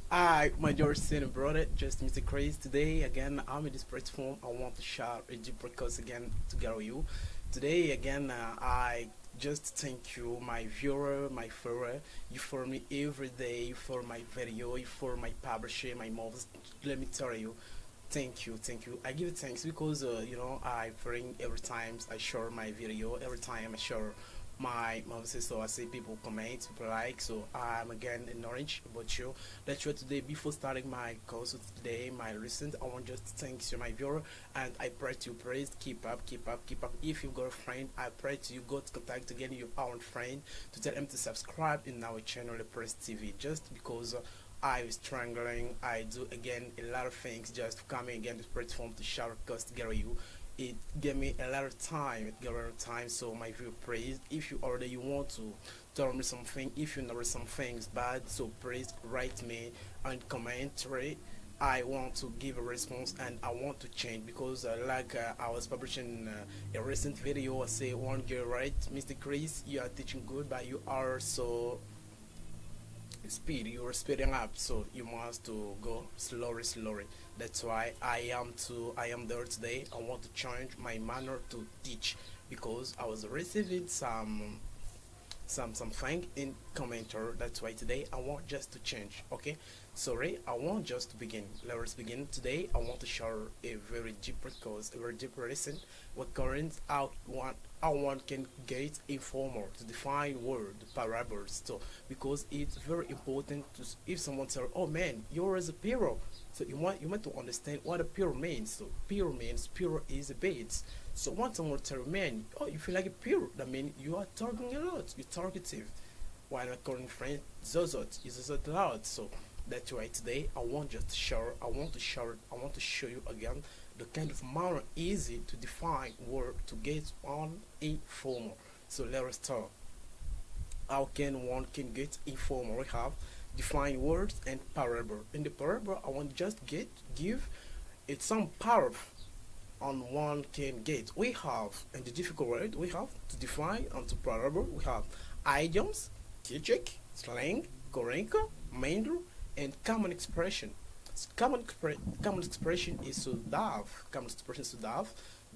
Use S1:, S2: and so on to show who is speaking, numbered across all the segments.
S1: Hi, my dear student brother, just Mr. Chris. Today, again, I'm in this platform. I want to share a deep podcast again together with you. Today, again, I just thank you, my viewer, my follower. You for me every day for my video, you for my publisher, my movies. Let me tell you, thank you, thank you. I give it thanks because I bring every time I share my video, every time I share my movies. So I see people comment, people like. So I'm again in orange about you. That's why today, before starting my course today, my lesson, I want just to thank you, my viewer, and I pray to you, praise, keep up, keep up, keep up. If you got a friend, I pray to you go to contact again your own friend to tell him to subscribe in our channel, the Press TV, just because. I was struggling. I do again a lot of things just coming again this platform to share cost together you. It gave me a lot of time. It gave me a lot of time. So my view praise. If you already you want to tell me something, if you know some things bad, so please write me and commentary. I want to give a response and I want to change because I was publishing a recent video. I say one girl right, Mr. Chris, you are teaching good, but you are so you're speeding up, so you must to go slowly. That's why I am there today. I want to change my manner to teach because I was receiving something in commenter. That's why today I want just to change. Okay, sorry, I want just to begin. Let's begin. Today I want to share a very deep course, a very deep lesson what current how one can get informal to define word parables. So because it's very important to if someone says, oh man, you're as a hero, so you want to understand what a pure means. So pure means pure is a bait. So once someone tell man, oh you feel like a pure, that means you are talking a lot, you're talkative. While my current friend Zozot is Zozot loud. So that's why today I want just to share, I want to show you again the kind of manner easy to define word to get on informal. So let us start. How can one can get informal? We have define words and parable. In the parable, I want just give it some power on one can get. We have in the difficult word we have to define and to parable. We have idioms, kitchik, slang, korenka, mandru, and common expression. Common expression is sudav. Common expression is sudav.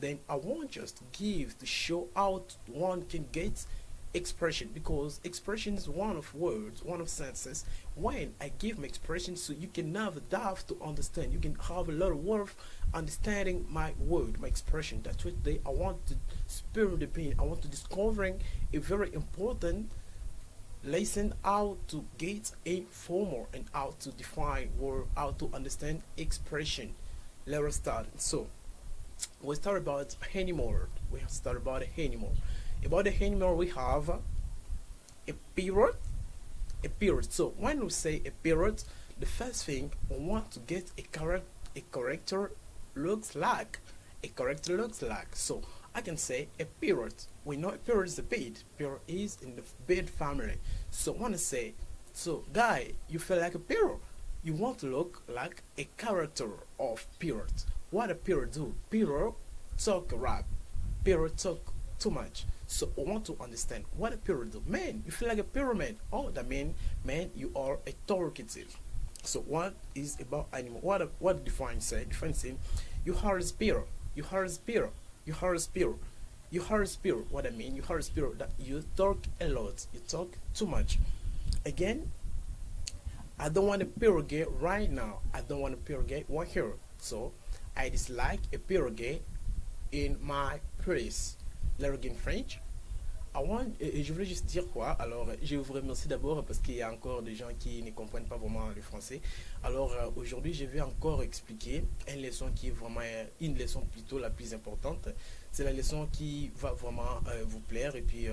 S1: Then I want just to give to show out one can get expression because expression is one of words, one of sentences. When I give my expression, so you can have a dav to understand. You can have a lot of worth understanding my word, my expression. That's what they. I want to spill the pain. I want to discovering a very important lesson how to get a formal and how to define word, how to understand expression. Let us start. So we start about animal. We have start about animal. About the animal we have a period. A period. So when we say a period, the first thing we want to get a character looks like. A character looks like. So I can say a parrot. We know a parrot is a bird. Parrot is in the bird family. So I want to say, so guy, you feel like a parrot. You want to look like a character of parrot. What a parrot do? Parrot talk rap. Parrot talk too much. So I want to understand what a parrot do. Man, you feel like a pyramid. Oh, that mean, man, you are a talkative. So what is about animal? What defines say? Defines saying, you are a sparrow. You are a sparrow. You are a sparrow. You are a sparrow. What I mean, you are a sparrow that you talk a lot. You talk too much. Again, I don't want a pirogue right now. I don't want a pirogue one here. So I dislike a pirogue in my place. Là, in French. Je voulais juste dire quoi. Alors, je vous remercie d'abord parce qu'il y a encore des gens qui ne comprennent pas vraiment le français. Alors, aujourd'hui, je vais encore expliquer une leçon qui est vraiment une leçon plutôt la plus importante. C'est la leçon qui va vraiment vous plaire et puis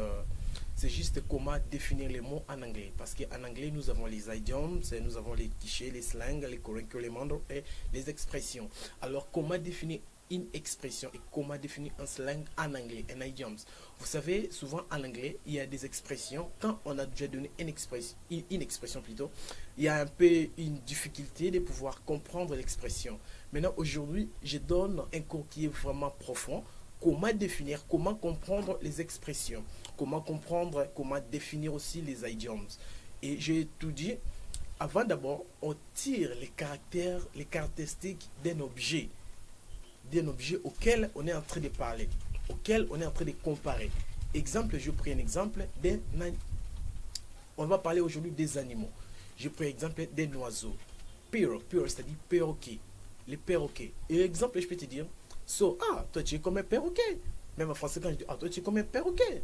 S1: c'est juste comment définir les mots en anglais. Parce qu'en anglais, nous avons les idioms, nous avons les clichés, les slangs, les corrections, les mandres et les expressions. Alors, comment définir une expression et comment définir un slang en anglais, un idiom. Vous savez, souvent en anglais, il y a des expressions. Quand on a déjà donné une expression plutôt, il y a un peu une difficulté de pouvoir comprendre l'expression. Maintenant, aujourd'hui, je donne un cours qui est vraiment profond. Comment définir, comment comprendre les expressions, comment comprendre, comment définir aussi les idioms. Et j'ai tout dit. Avant d'abord, on tire les caractéristiques d'un objet auquel on est en train de parler, auquel on est en train de comparer. Exemple, je prends un exemple on va parler aujourd'hui des animaux. Je prends l'exemple d'un oiseau. Parrot, c'est-à-dire perroquet. Les perroquets. Et exemple, je peux te dire, toi tu es comme un perroquet. Même en français, quand je dis, toi tu es comme un perroquet.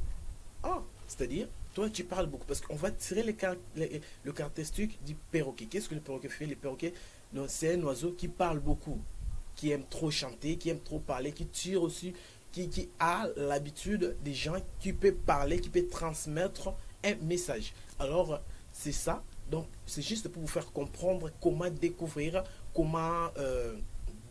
S1: C'est-à-dire, toi tu parles beaucoup. Parce qu'on va tirer le caractéristique du perroquet. Qu'est-ce que le perroquet fait? Le perroquet, c'est un oiseau qui parle beaucoup, qui aime trop chanter, qui aime trop parler, qui tire aussi, qui a l'habitude des gens, qui peut parler, qui peut transmettre un message. Alors, c'est ça. Donc, c'est juste pour vous faire comprendre comment découvrir, comment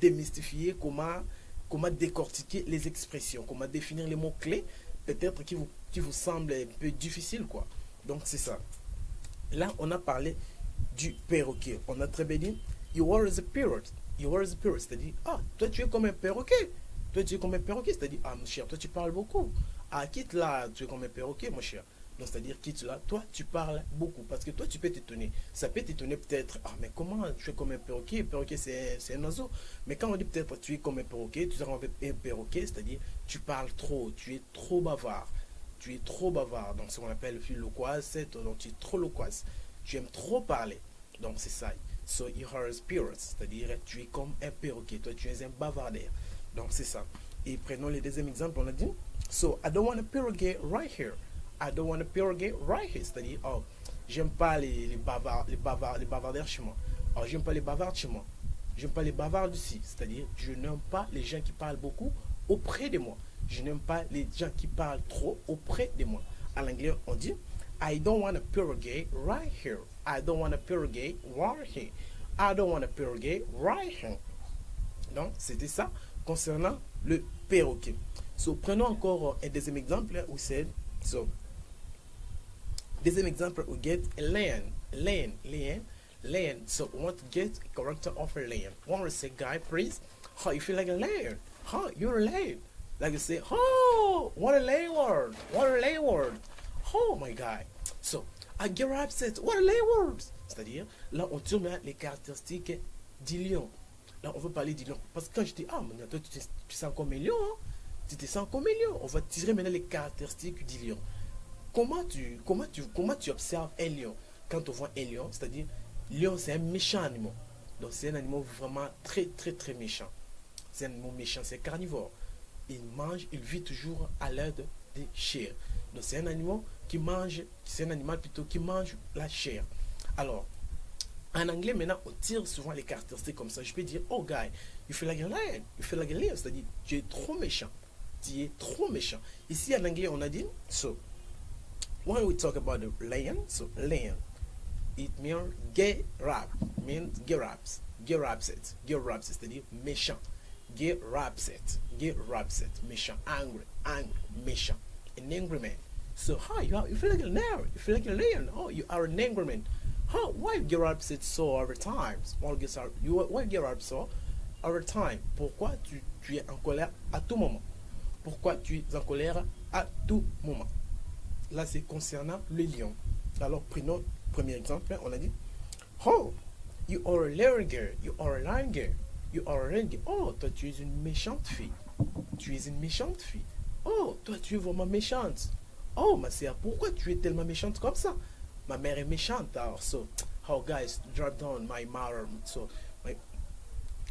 S1: démystifier, comment décortiquer les expressions, comment définir les mots-clés, peut-être qui vous semblent un peu difficiles, quoi. Donc, c'est ça. Là, on a parlé du perroquet. On a très bien dit, you are a parrot. You are a parrot. C'est-à-dire, toi, tu es comme un perroquet. Toi, tu es comme un perroquet. C'est-à-dire, mon cher, toi, tu parles beaucoup. Quitte là, tu es comme un perroquet, mon cher. Donc, c'est-à-dire, quitte là, toi, tu parles beaucoup. Parce que toi, tu peux t'étonner. Ça peut t'étonner peut-être, mais comment tu es comme un perroquet? Un perroquet, c'est un oiseau. Mais quand on dit peut-être, tu es comme un perroquet, tu seras un perroquet, c'est-à-dire, tu parles trop, tu es trop bavard. Tu es trop bavard. Donc, ce qu'on appelle loquace, donc tu es trop loquace. Tu aimes trop parler. Donc, c'est ça. So, you are a spirit, c'est-à-dire, tu es comme un perroquet. Toi, tu es un bavardaire. Donc, c'est ça. Et prenons le deuxième exemple, on a dit, I don't want a perroquet right here. I don't want a perroquet right here. C'est-à-dire, j'aime pas les bavardaires chez moi. J'aime pas les bavards chez moi. J'aime pas les bavards d'ici. C'est-à-dire, je n'aime pas les gens qui parlent beaucoup auprès de moi. Je n'aime pas les gens qui parlent trop auprès de moi. En anglais, on dit, I don't want a perroquet right here. I don't want a perroquet right here. I don't want a perroquet right here. Donc, c'était ça concernant le perroquet. Prenons encore un deuxième exemple. We said, deuxième exemple, we get a lion. Lion. So, we want to get a character of a lion. Want to say, guy, please, you feel like a lion. You're a lion. Like you say, what a lame word. What a lame word. Oh my God. I get upset. What a lame word. C'est-à-dire, là, on tire les caractéristiques du lion. Là, on veut parler du lion. Parce que quand je dis, mais toi, tu te sens comme un lion, hein? Tu te sens comme un lion. On va tirer maintenant les caractéristiques du lion. Comment tu observes un lion? Quand on voit un lion, c'est-à-dire, lion, c'est un méchant animal. Donc, c'est un animal vraiment très, très, très méchant. C'est un animal méchant, c'est carnivore. Il vit toujours à l'aide des chairs. Donc c'est un animal qui mange la chair. Alors, en anglais maintenant, on tire souvent les caractéristiques comme ça. Je peux dire, guy, you feel like a lion. You feel like a lion. C'est-à-dire, tu es trop méchant. Tu es trop méchant. Ici en anglais, on a dit, when we talk about the lion, lion, it means get upset, c'est-à-dire méchant. Get upset, méchant, angry, méchant, an angry man. You feel like a lion, you feel like a lion. You are an angry man. Why you get upset so every time? Why you get upset so every time? Pourquoi tu es en colère à tout moment? Pourquoi tu es en colère à tout moment? Là, c'est concernant le lion. Alors, prenons le premier exemple. On a dit, you are a lion girl, you are a lion girl. You are a girl. Toi, tu es une méchante fille. Tu es une méchante fille. Toi, tu es vraiment méchante. Ma sœur, pourquoi tu es tellement méchante comme ça? Ma mère est méchante. Alors, guys, drop down my mother.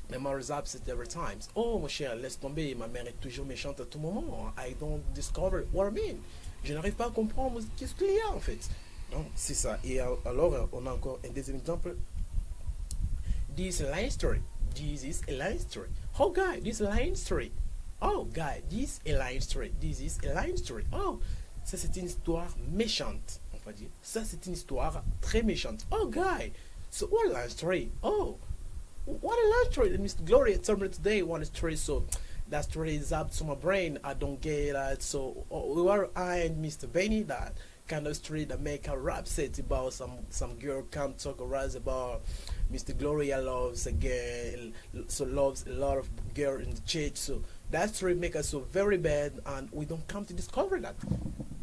S1: My mother is upset every time. Mon cher, laisse tomber. Ma mère est toujours méchante à tout moment. I don't discover what I mean. Je n'arrive pas à comprendre qu'est-ce qu'il y a, en fait. Donc, c'est ça. Et alors, on a encore un deuxième exemple. This is a lion story. This is a lion story. Guy, this is a lion story. Guy, this is a lion story. This is a lion story. Ça c'est une histoire méchante, on va dire. Ça c'est une histoire très méchante. Guy, so what a lion story. What a lion story. Mr. Gloria told me today one story. So, That story is up to my brain. I don't get that. So we were I and Mr. Benny that kind of story that make her upset about some girl come talk around about Mr. Gloria loves a girl, so loves a lot of girl in the church. So that story make us so very bad, and we don't come to discover that.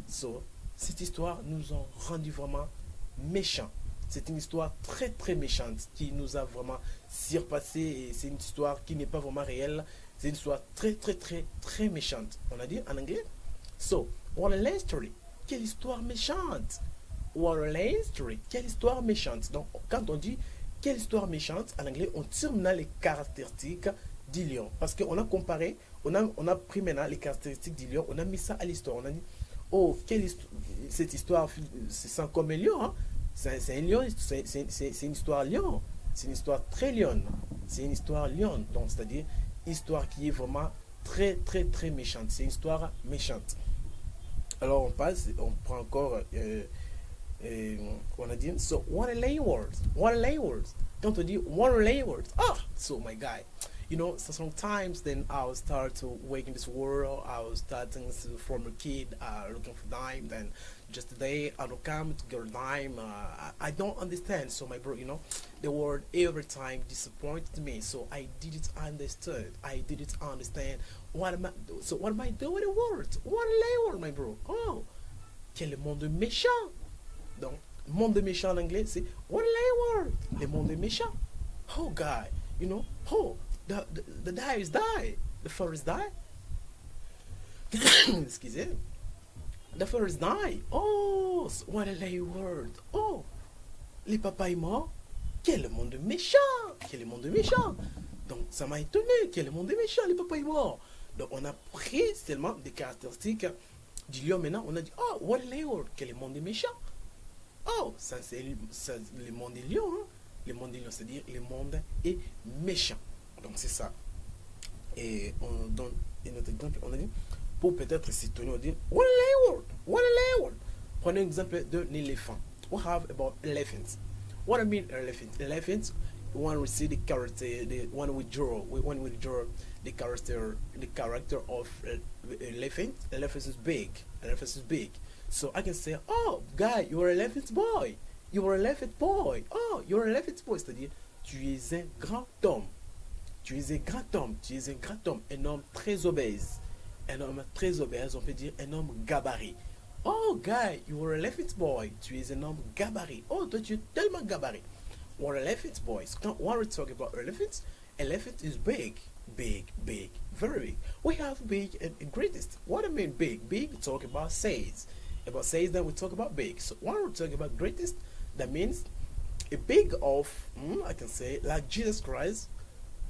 S1: So cette histoire nous a rendu vraiment méchants. C'est une histoire très très méchante qui nous a vraiment surpassé et c'est une histoire qui n'est pas vraiment réelle. C'est une histoire très très très très méchante. On a dit en anglais. So, what a lame story. Quelle histoire méchante. What a lame story. Quelle histoire méchante. Donc, quand on dit quelle histoire méchante, en anglais, on tire maintenant les caractéristiques du lion. Parce qu'on a comparé, on a pris maintenant les caractéristiques du lion, on a mis ça à l'histoire. On a dit, oh, cette histoire, c'est comme un lion, hein. C'est un lion, c'est une histoire lion. C'est une histoire très lionne. C'est une histoire lionne. Donc, c'est-à-dire, histoire qui est vraiment très, très, très méchante. C'est une histoire méchante. Alors, on passe, on prend encore, on a dit, so, what a lame word. What a lame word. Quand on dit, what a lame word. Ah, so, my guy. You know, so sometimes then I'll start to wake in this world. I was starting to form a kid, looking for dime. Then just today I don't come to get a dime. I don't understand. So my bro, you know, the word every time disappointed me. So I didn't understood. I didn't understand what am I. So what am I doing with the words? What a word, my bro. Oh, quel monde méchant. Donc monde méchant en anglais, c'est what a word. Le monde méchant. Oh, guy, you know, oh. The dies die. The forest die. Excusez. The forest die. Oh, what a lay word. Oh, les papas est mort. Quel monde méchant. Quel monde méchant. Donc, ça m'a étonné. Quel monde méchant, les papas est mort. Donc, on a pris seulement des caractéristiques du lion maintenant. On a dit, oh, what a lay word. Quel monde méchant. Oh, ça c'est le monde des lions. Hein. Le monde des lions, c'est-à-dire le monde est méchant. Donc c'est ça. Et on donne un autre exemple. On a dit, pour peut-être s'étonner, on dit, what a word, what a word. Prenez l'exemple de l'éléphant. We have about elephants. What I mean elephant? Elephants, when we see the character, when we draw the character of elephant. Elephant is big. Elephant is big. So I can say, oh, guy, you are an elephant boy. You are an elephant boy. Oh, you are an elephant boy. C'est-à-dire, tu es un grand homme. Tu es un grand homme, tu es un grand homme, un homme très obèse. Un homme très obèse, on peut dire un homme gabarit. Oh, guy, you are an elephant boy. Tu es un homme gabarit. Oh, toi, tu es tellement gabarit. What elephant boys? When we talk about elephants, elephant is big, big, big, very big. We have big and greatest. What I mean big? Big, we talk about size. About size, then we talk about big. So when we talk about greatest, that means a big of, I can say, like Jesus Christ,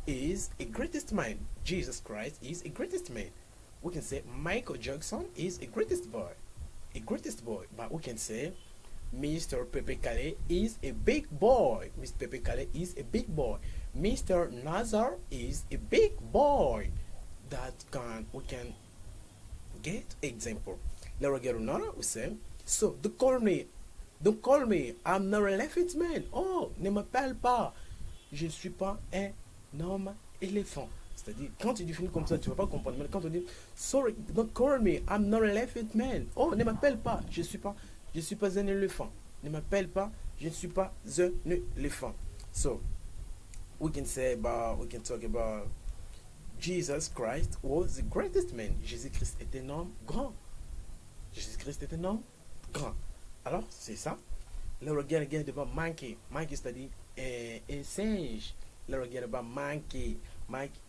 S1: is a greatest man. Jesus Christ is a greatest man. We can say Michael Jackson is a greatest boy. A greatest boy. But we can say Mr. Pepe Kale is a big boy. Mr. Pepe Kale is a big boy. Mr. Nazar is a big boy. We can get example. Let's get another. We say, so don't call me. I'm not an elephant man. Oh, ne m'appelle pas. Je ne suis pas un homme éléphant. C'est-à-dire, quand tu définis comme ça, tu ne vas pas comprendre. Mais quand on dit, sorry, don't call me, I'm not an elephant man. Oh, ne m'appelle pas, je suis pas un éléphant. Ne m'appelle pas, je ne suis pas un éléphant. So, we can talk about Jesus Christ was the greatest man. Jésus-Christ est un homme grand. Jésus-Christ est un homme grand. Alors, c'est ça. Là, on regarde devant monkey. Monkey, c'est-à-dire un singe. Là, on regarde about monkey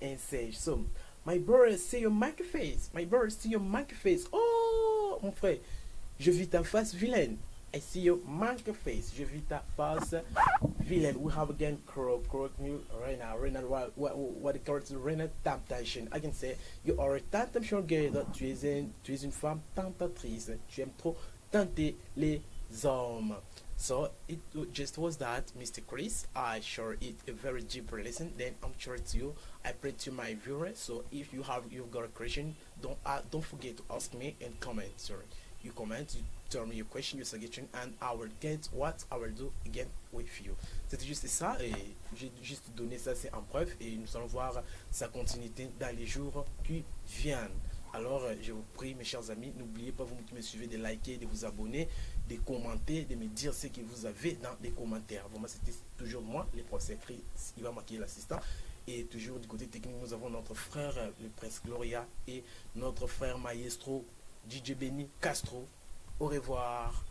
S1: and singe. So, my brother, see your monkey face. My brother, see your monkey face. Oh, mon frère, je vis ta face vilaine. I see your monkey face. Je vis ta face vilaine. We have again correct me right now. What the character Rena temptation. I can say you are a temptation girl. Tu es une femme tentatrice. Tu aimes trop tenter les hommes. So it just was that, Mr. Chris. I sure it a very deep lesson. Then I'm sure to you. I pray to my viewers. So if you've got a question, don't forget to ask me and comment. Sorry, you comment. tell me your question, your suggestion, and I will get what I will do again with you. C'était juste ça, et j'ai juste donné ça, c'est en preuve, et nous allons voir sa continuité dans les jours qui viennent. Alors, je vous prie, mes chers amis, n'oubliez pas, vous qui me suivez, de liker, de vous abonner, de commenter, de me dire ce que vous avez dans les commentaires. Bon, c'était toujours moi, le professeur Chris, il va marquer l'assistant. Et toujours du côté technique, nous avons notre frère, le prince Gloria, et notre frère maestro, DJ Benny Castro. Au revoir.